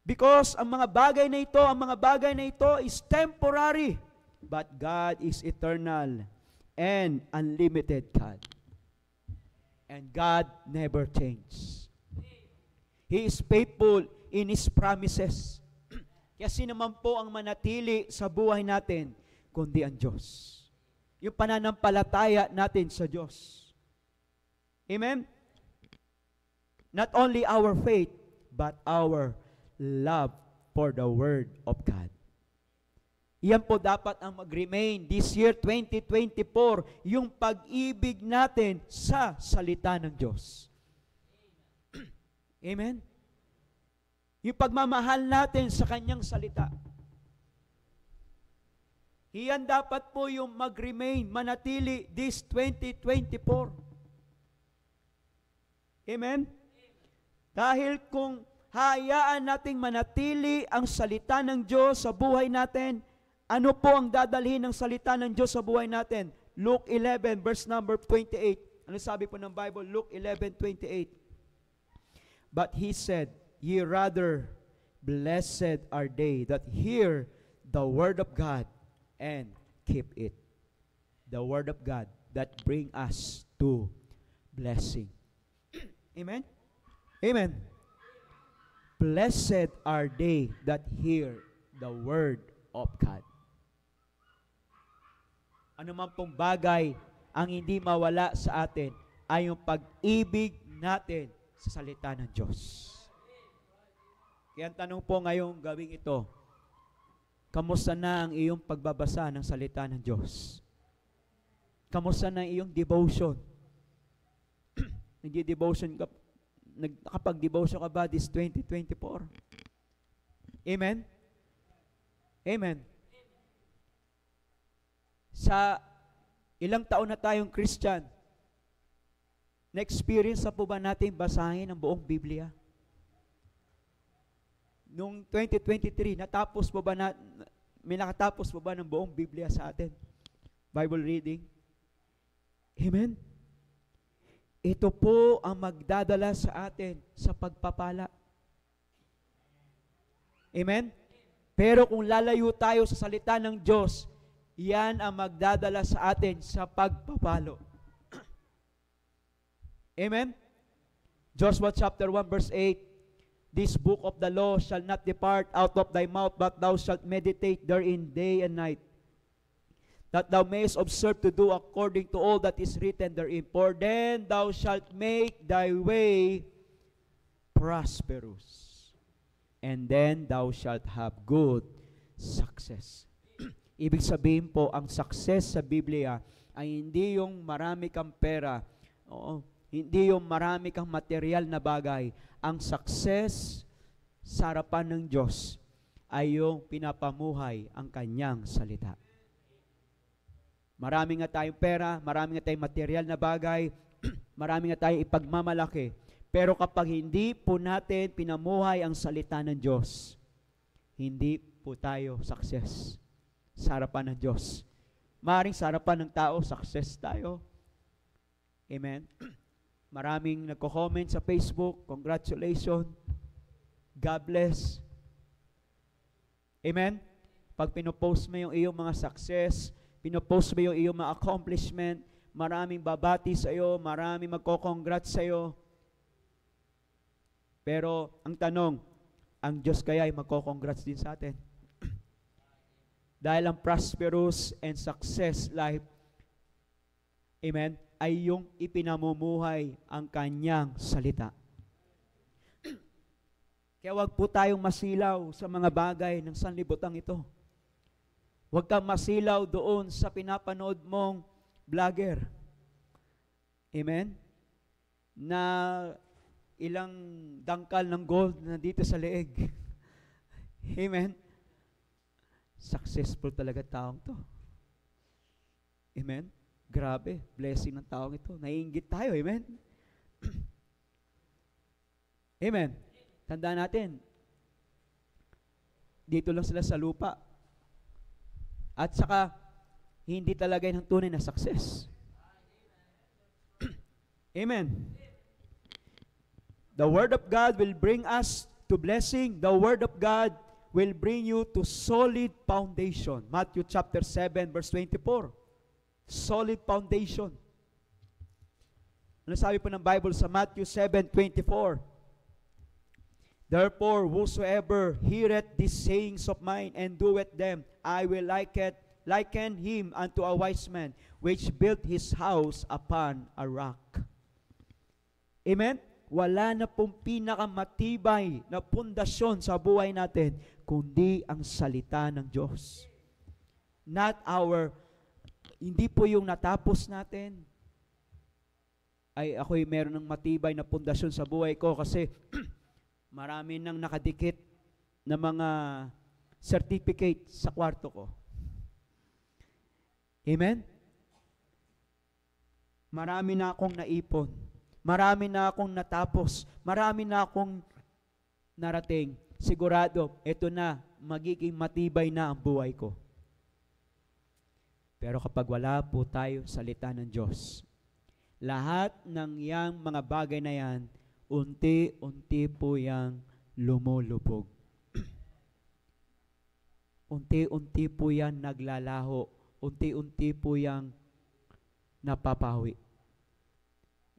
Because ang mga bagay na ito is temporary. But God is eternal and unlimited God. And God never changes. He is faithful in His promises. Kaya sino man po ang manatili sa buhay natin, kundi ang Diyos. Yung pananampalataya natin sa Diyos. Amen? Not only our faith, but our love for the Word of God. Iyan po dapat ang mag-remain this year 2024, yung pag-ibig natin sa salita ng Diyos. Amen? Yung pagmamahal natin sa Kanyang salita. Iyan dapat po yung mag-remain, manatili this 2024. Amen? Dahil kung hayaan nating manatili ang salita ng Diyos sa buhay natin, ano po ang dadalhin ng salita ng Diyos sa buhay natin? Luke 11, verse number 28. Ano sabi po ng Bible? Luke 11:28. But he said, ye rather blessed are they that hear the word of God and keep it. The word of God that bring us to blessing. Amen? Amen. Blessed are they that hear the word of God. Ano man pong bagay ang hindi mawala sa atin ay yung pag-ibig natin sa salita ng Diyos. Kaya ang tanong po ngayong gawing ito, kamusta na ang iyong pagbabasa ng salita ng Diyos? Kamusta na ang iyong devotion? Nagdi-devotion ka, nakapag-devotion ka ba this 2024? Amen? Amen. Sa ilang taon na tayong Christian, na-experience na po ba natin basahin ang buong Biblia? Noong 2023, natapos po ba may nakatapos po ba ng buong Biblia sa atin? Bible reading? Amen? Ito po ang magdadala sa atin sa pagpapala. Amen? Pero kung lalayo tayo sa salita ng Diyos, yan ang magdadala sa atin sa pagpapalo. Amen? Joshua chapter 1 verse 8, this book of the law shall not depart out of thy mouth, but thou shalt meditate therein day and night, that thou mayest observe to do according to all that is written therein. For then thou shalt make thy way prosperous, and then thou shalt have good success. Ibig sabihin po, ang success sa Biblia ay hindi yung marami kang pera, hindi yung marami kang material na bagay. Ang success sa harapan ng Diyos ay yung pinapamuhay ang kanyang salita. Marami nga tayong pera, marami nga tayong material na bagay, marami nga tayong ipagmamalaki. Pero kapag hindi po natin pinamuhay ang salita ng Diyos, hindi po tayo success sa harapan ng Diyos. Maring sa harapan ng tao, success tayo. Amen? Maraming nagko-comment sa Facebook, congratulations, God bless. Amen? Pag pinopost mo yung iyong mga success, pinopost mo yung iyong mga accomplishment, maraming babati sa iyo, maraming magko-congrats sa iyo. Pero ang tanong, ang Diyos kaya ay magko-congrats din sa atin? Dahil ang prosperous and success life, amen, ay yung ipinamumuhay ang kanyang salita. Kaya wag po tayong masilaw sa mga bagay ng sanlibutan ito. Huwag kang masilaw doon sa pinapanood mong vlogger. Amen? Na ilang dangkal ng gold na dito sa leeg. Amen? Successful talaga taong to. Amen? Grabe, blessing ng taong ito. Naiinggit tayo, amen? Amen? Tandaan natin, dito lang sila sa lupa. At saka, hindi talaga yun ang tunay na success. Amen? The Word of God will bring us to blessing. The Word of God will bring you to solid foundation. Matthew chapter 7 verse 24. Solid foundation. Ano sabi po ng Bible sa Matthew 7:24? Therefore, whosoever heareth these sayings of mine and doeth them, I will liken him unto a wise man, which built his house upon a rock. Amen? Wala na pong pinakamatibay na pundasyon sa buhay natin, kundi ang salita ng Diyos. Hindi po yung natapos natin. Ay, ako'y meron ng matibay na pundasyon sa buhay ko kasi marami nang nakadikit na mga certificate sa kwarto ko. Amen? Marami na akong naipon. Marami na akong natapos. Marami na akong narating. Sigurado, ito na, magiging matibay na ang buhay ko. Pero kapag wala po tayo salita ng Diyos, lahat ng yang mga bagay na yan, unti-unti po yang lumulubog. Unti-unti po yan naglalaho. Unti-unti po yang napapawi.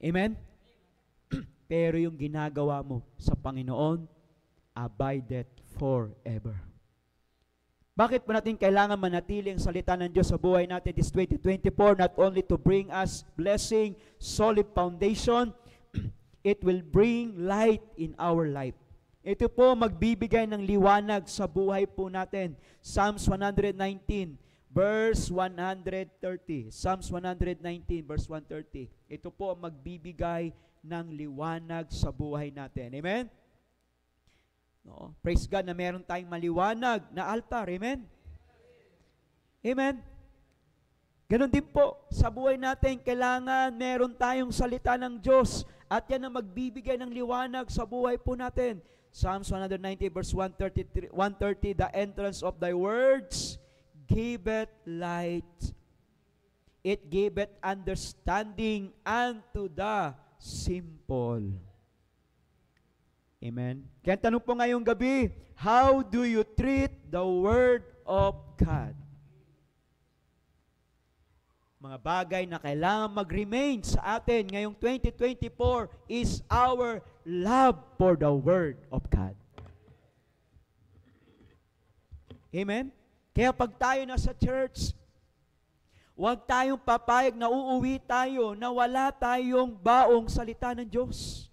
Amen? Pero yung ginagawa mo sa Panginoon, abideth forever. Bakit po natin kailangan manatili ang salita ng Diyos sa buhay natin this 2024? Not only to bring us blessing, solid foundation, it will bring light in our life. Ito po magbibigay ng liwanag sa buhay po natin. Psalms 119, verse 130. Psalms 119, verse 130. Ito po magbibigay ng liwanag sa buhay natin. Amen? No? Praise God na meron tayong maliwanag na altar. Amen? Amen? Ganon din po, sa buhay natin, kailangan meron tayong salita ng Diyos at yan ang magbibigay ng liwanag sa buhay po natin. Psalms 190 verse 130, the entrance of thy words giveth light It giveth understanding unto the simple. Amen? Kaya tanong po ngayong gabi, how do you treat the Word of God? Mga bagay na kailangan mag-remain sa atin ngayong 2024 is our love for the Word of God. Amen? Kaya pag tayo nasa church, huwag tayong papayag na uuwi tayo na wala tayong baong salita ng Diyos.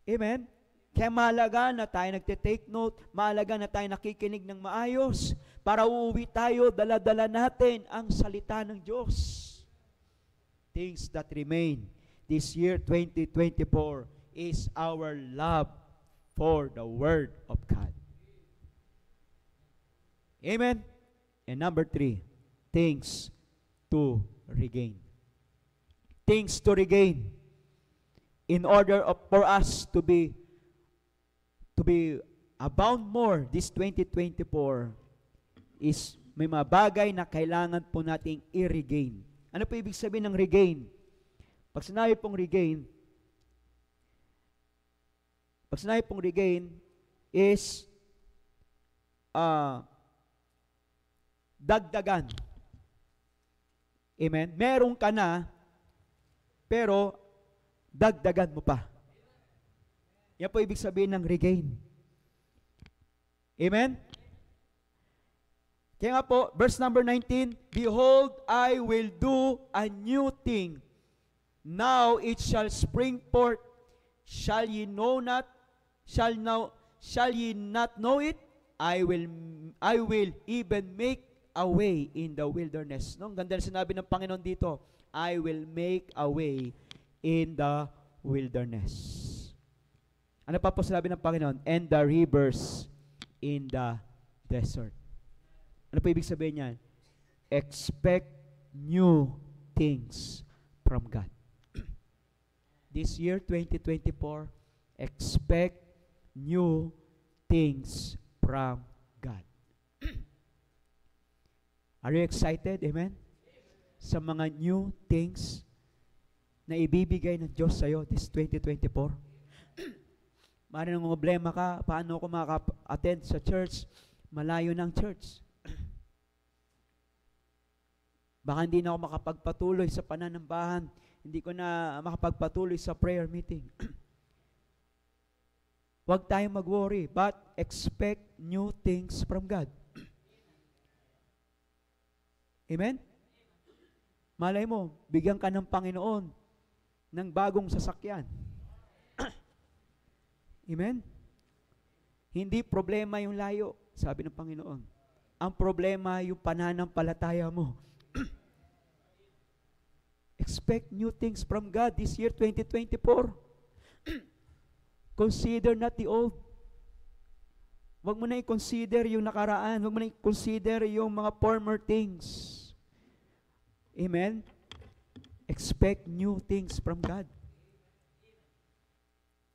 Amen? Kaya mahalaga na tayo nagte-take note, mahalaga na tayo nakikinig ng maayos, para uuwi tayo, dala-dala natin ang salita ng Diyos. Things that remain this year, 2024, is our love for the Word of God. Amen? And number 3, things to regain. Things to regain. In order for us to be abound more this 2024, is may mga bagay na kailangan po nating i-regain. Ano po ibig sabihin ng regain? Pag sinabi pong regain is dagdagan. Amen? Meron ka na, pero dagdagan mo pa. Yan po ibig sabihin ng regain. Amen? Kaya nga po, verse number 19, behold, I will do a new thing. Now it shall spring forth. Shall ye not know it? I will even make a way in the wilderness. No? Ganda na sinabi ng Panginoon dito, I will make a way in the wilderness. Ano pa po sinabi ng Panginoon? And the rivers in the desert. Ano po ibig sabihin niyan? Expect new things from God. This year, 2024, expect new things from God. Are you excited? Amen? Sa mga new things na ibibigay ng Diyos sa'yo this 2024. Maraming ng problema ka, paano ako makaka-attend sa church? Malayo ng church. Baka hindi na ako makapagpatuloy sa pananambahan. Hindi ko na makapagpatuloy sa prayer meeting. Huwag tayong mag-worry, but expect new things from God. Amen? Malay mo, bigyan ka ng Panginoon ng bagong sasakyan. Amen? Hindi problema yung layo, sabi ng Panginoon. Ang problema yung pananampalataya mo. Expect new things from God this year, 2024. Consider not the old. Huwag mo na i-consider yung nakaraan. Huwag mo na i-consider yung mga former things. Amen? Expect new things from God.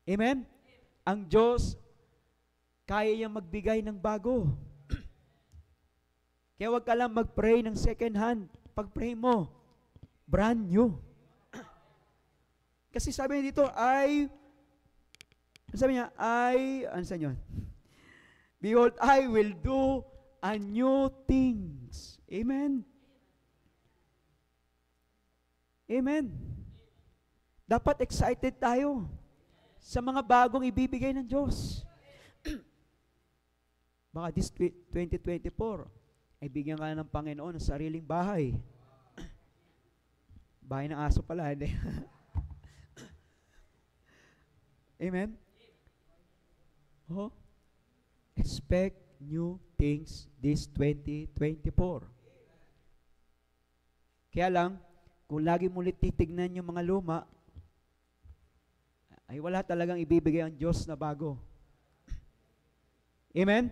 Amen? Ang Diyos, kaya niyang magbigay ng bago. Kaya huwag ka lang mag-pray ng second hand. Pag-pray mo, brand new. Kasi sabi niya dito, ano sa inyo? Behold, I will do a new things. Amen? Amen? Dapat excited tayo sa mga bagong ibibigay ng Diyos. Baka this 2024, ay bigyan ka ng Panginoon ng sariling bahay. Bahay ng aso pala, hindi. Amen? Oh, expect new things this 2024. Kaya lang, kung lagi mo ulit titignan yung mga luma, ay wala talagang ibibigay ang Diyos na bago. Amen?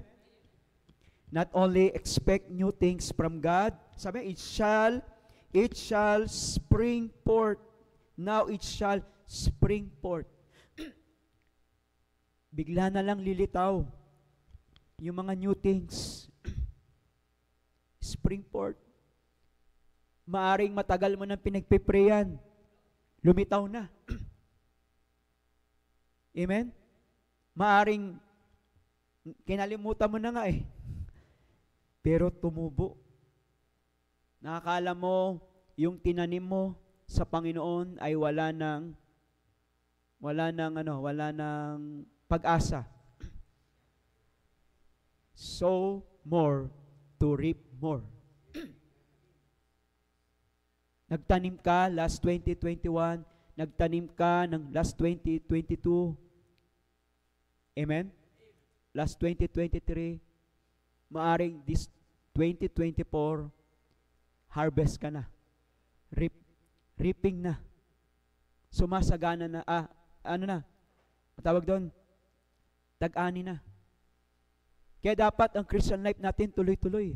Not only expect new things from God, sabi, it shall spring forth. Now it shall spring forth. Bigla na lang lilitaw yung mga new things. Spring forth. Maaring matagal mo nang pinagpiprayan, lumitaw na. Amen? Maaring kinalimutan mo na nga eh. Pero tumubo. Nakakala mo, yung tinanim mo sa Panginoon ay wala ng pag-asa. Sow more to reap more. Nagtanim ka last 2021, nagtanim ka ng last 2022. Amen? Last 2023, maaring this 2024, harvest ka na. Reaping na. Sumasagana na, tawag doon, tag-ani na. Kaya dapat ang Christian life natin tuloy-tuloy.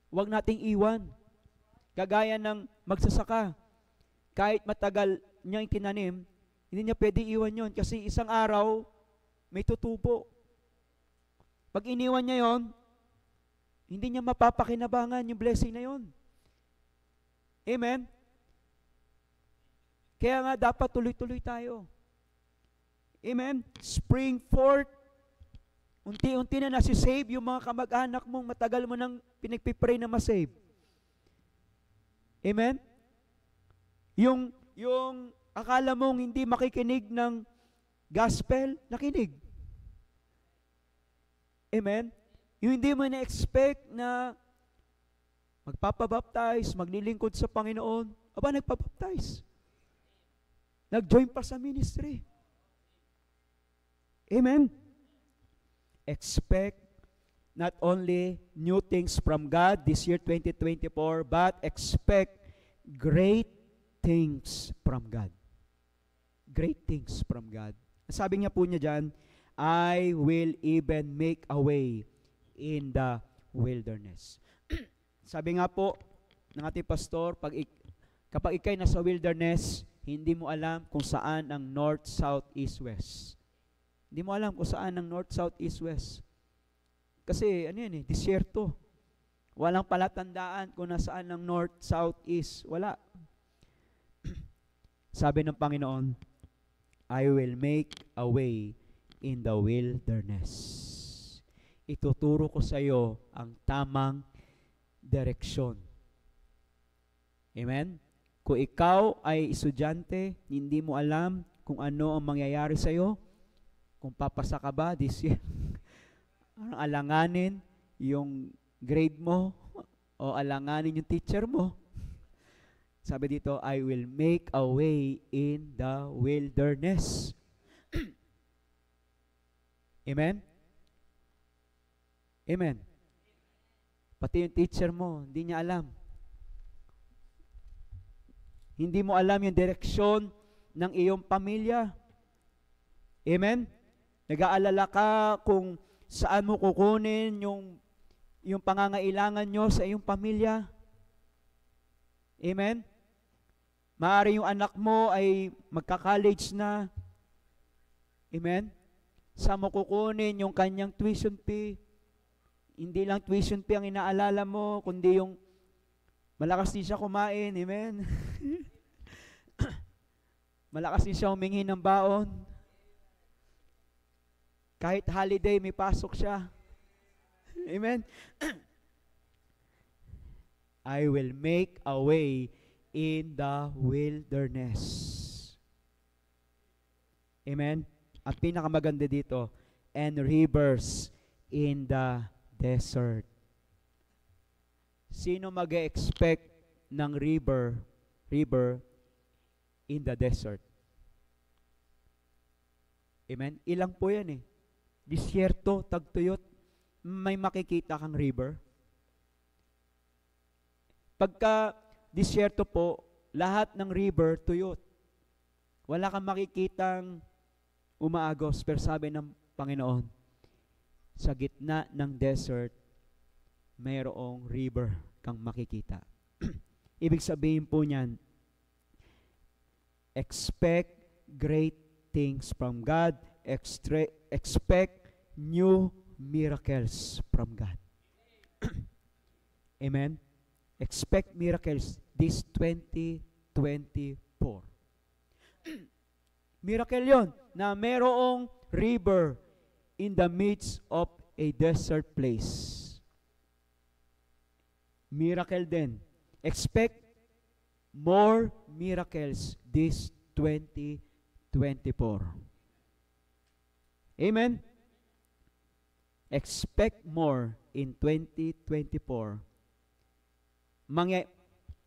Huwag nating iwan. Kagaya ng magsasaka, kahit matagal niya yung tinanim, hindi niya pwede iwan yon kasi isang araw, may tutubo. Pag iniwan niya yon, hindi niya mapapakinabangan yung blessing na yon. Amen? Kaya nga dapat tuloy-tuloy tayo. Amen? Spring forth. Unti-unti na nasisave yung mga kamag-anak mong matagal mo nang pinagpipray na masave. Amen? Yung akala mong hindi makikinig ng gospel, nakinig. Amen? Yung hindi mo na-expect na magpapabaptize, maglilingkod sa Panginoon, nagpabaptize. Nag-join pa sa ministry. Amen? Expect not only new things from God this year 2024, but expect great things from God. Great things from God. Sabi niya po niya dyan, I will even make a way in the wilderness. Sabi nga po ng ating pastor, kapag ikay nasa wilderness, hindi mo alam kung saan ang north, south, east, west. Hindi mo alam kung saan ang north, south, east, west. Kasi disyerto. Walang palatandaan kung nasaan ang north, south, east. Wala. Sabi ng Panginoon, I will make a way in the wilderness. Ituturo ko sa iyo ang tamang direksyon. Amen? Kung ikaw ay estudyante, hindi mo alam kung ano ang mangyayari sa iyo, kung papasa ka ba this year, alanganin yung grade mo, o alanganin yung teacher mo. Sabi dito, I will make a way in the wilderness. Amen? Amen. Pati yung teacher mo, hindi niya alam. Hindi mo alam yung direksyon ng iyong pamilya. Amen? Nag-aalala ka kung saan mo kukunin yung pangangailangan nyo sa iyong pamilya. Amen? Maaari yung anak mo ay magka-college na. Amen? Saan mo kukunin yung kanyang tuition fee? Hindi lang tuition fee ang inaalala mo, kundi yung malakas din siya kumain. Amen? Malakas din siya humingi ng baon. Kahit holiday, may pasok siya. Amen? I will make a way in the wilderness. Amen? Ang pinakamaganda dito, and rivers in the desert. Sino mag-expect ng river in the desert? Amen? Ilang po yan eh. Disyerto, tagtuyot, may makikita kang river. Pagka disyerto po, lahat ng river tuyot. Wala kang makikitang umaagos. Pero sabi ng Panginoon, sa gitna ng desert, mayroong river kang makikita. Ibig sabihin po niyan, expect great things from God, expect new miracles from God. Amen? Expect miracles this 2024. Miracle yon na merong river in the midst of a desert place. Miracle din. Expect more miracles this 2024. Amen? Expect more in 2024.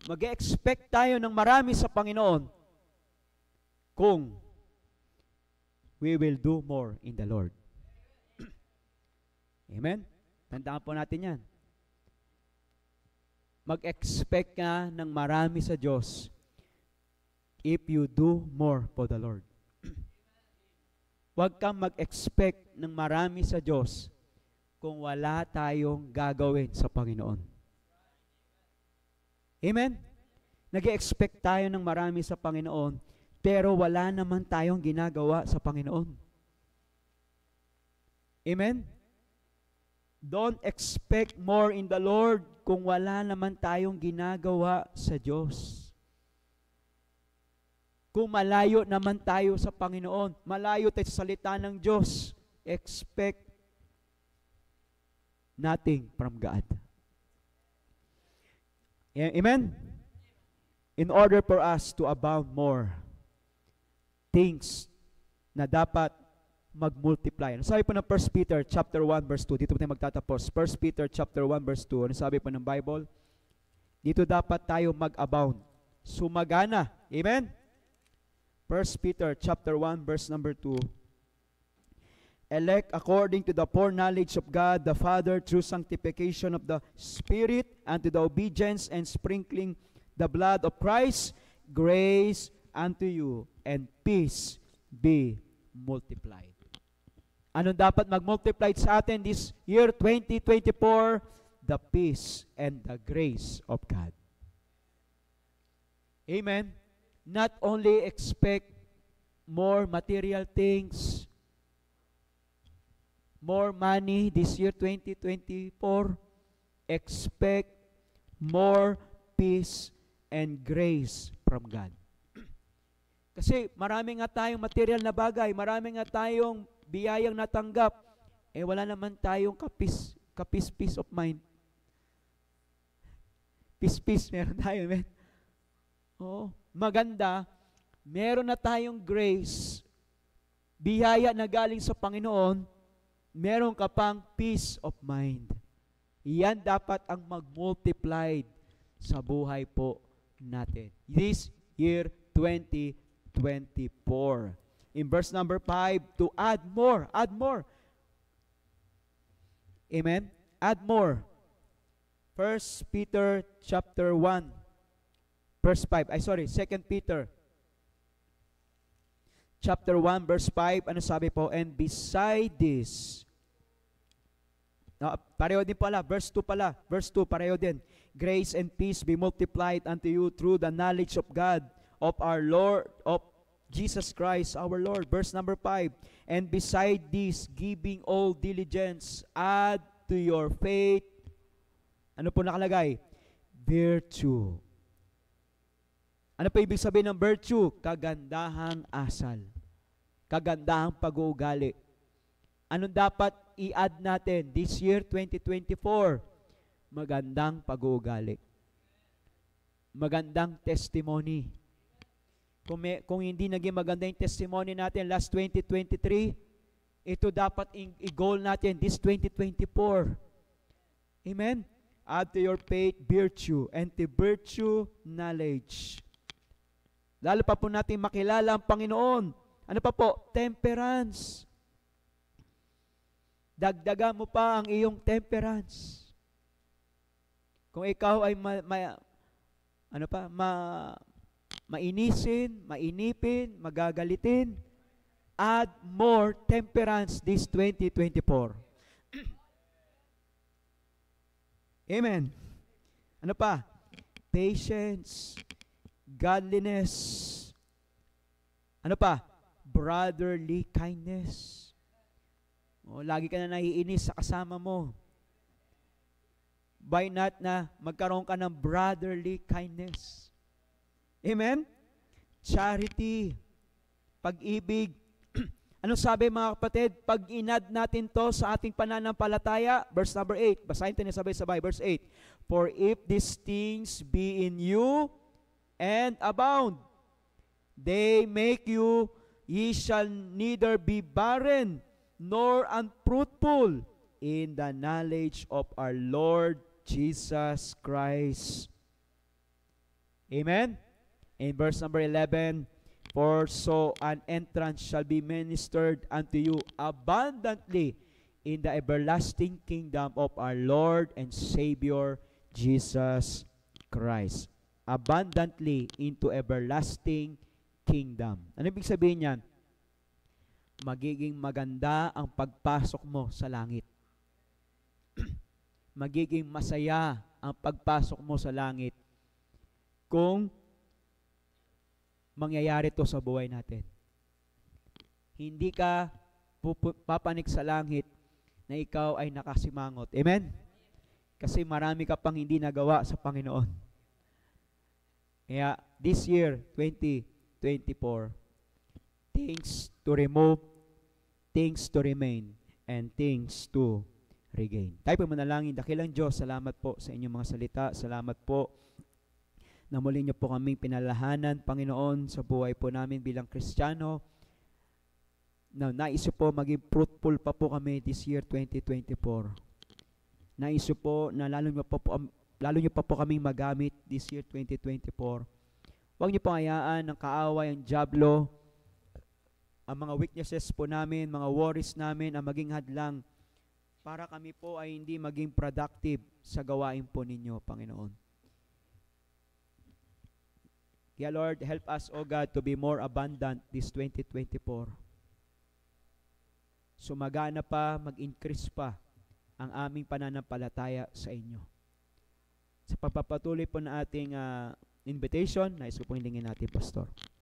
Mag-expect tayo ng marami sa Panginoon kung we will do more in the Lord. Amen? Tandaan po natin yan. Mag-expect ka ng marami sa Diyos if you do more for the Lord. Huwag kang mag-expect ng marami sa Diyos kung wala tayong gagawin sa Panginoon. Amen? Nag-expect tayo ng marami sa Panginoon, pero wala naman tayong ginagawa sa Panginoon. Amen? Don't expect more in the Lord kung wala naman tayong ginagawa sa Diyos. Kung malayo naman tayo sa Panginoon, malayo tayo sa salita ng Diyos, expect nothing from God. Amen? In order for us to abound more, things na dapat mag-multiply. Ano sabi po ng 1 Peter chapter 1 verse 2? Dito po tayo magtatapos. 1 Peter chapter 1 verse 2. Ano sabi po ng Bible? Dito dapat tayo mag-abound. Sumagana. Amen? 1 Peter chapter 1 verse number 2. Elect according to the foreknowledge of God the Father through sanctification of the Spirit unto the obedience and sprinkling the blood of Christ, grace unto you and peace be multiplied. Ano dapat mag-multiply sa atin this year 2024? The peace and the grace of God. Amen? Not only expect more material things, more money this year 2024, expect more peace and grace from God. Kasi marami nga tayong material na bagay, marami nga tayong biyayang natanggap, wala naman tayong peace of mind. Peace, meron tayo, amen? Oo, maganda, meron na tayong grace, biyaya na galing sa Panginoon, meron ka pang peace of mind. Iyan dapat ang mag-multiplied sa buhay po natin. This year 2024. In verse number 5, to add more. Add more. Amen? Add more. 1 Peter chapter 1, verse 5. 2 Peter chapter 1, verse 5. Ano sabi po? And beside this, pareho din pala, verse 2 pala. Verse 2, pareho din. Grace and peace be multiplied unto you through the knowledge of God, of our Lord, of Jesus Christ, our Lord. Verse number 5, and beside this, giving all diligence, add to your faith, ano po nakalagay? Virtue. Ano po ibig sabihin ng virtue? Kagandahang asal. Kagandahang pag-uugali. Anong dapat i-add natin this year, 2024? Magandang pag-uugali. Magandang testimony. Kung hindi naging maganda yung testimony natin last 2023, ito dapat i-goal natin this 2024. Amen? Add to your faith virtue, and to virtue knowledge. Lalo pa po natin makilala ang Panginoon. Ano pa po? Temperance. Dagdagan mo pa ang iyong temperance. Kung ikaw ay mainisin, mainipin, magagalitin, add more temperance this 2024. Amen. Ano pa? Patience, godliness, ano pa? Brotherly kindness. Lagi ka na naiinis sa kasama mo. Why not na magkaroon ka ng brotherly kindness? Amen? Charity, pag-ibig. Ano sabi mga kapatid? Pag inad natin to sa ating pananampalataya, verse number 8, basahin tayo sabay-sabay, verse 8. For if these things be in you and abound, they make you, ye shall neither be barren nor unfruitful in the knowledge of our Lord Jesus Christ. Amen? In verse number 11, for so an entrance shall be ministered unto you abundantly in the everlasting kingdom of our Lord and Savior Jesus Christ. Abundantly into everlasting kingdom. Ano ibig sabihin niyan? Magiging maganda ang pagpasok mo sa langit. Magiging masaya ang pagpasok mo sa langit kung mangyayari to sa buhay natin. Hindi ka papanik sa langit na ikaw ay nakasimangot. Amen? Kasi marami ka pang hindi nagawa sa Panginoon. Kaya this year, 2024, things to remove, things to remain, and things to regain. Tayo po manalangin. Dakilang Diyos, salamat po sa inyong mga salita. Salamat po na muli niyo po kaming pinalahanan, Panginoon, sa buhay po namin bilang Kristiyano. Na nais po maging fruitful pa po kami this year 2024. Nais po na lalo niyo pa po kaming magamit this year 2024. Huwag niyo po hayaan ng kaaway, ang dyablo, ang mga weaknesses po namin, mga worries namin, ang maging hadlang para kami po ay hindi maging productive sa gawain po ninyo, Panginoon. Kaya Lord, help us, O God, to be more abundant this 2024. Sumagana pa, mag-increase pa ang aming pananampalataya sa inyo. Sa pagpapatuloy po na ating invitation, nais ko pong hilingin natin, Pastor.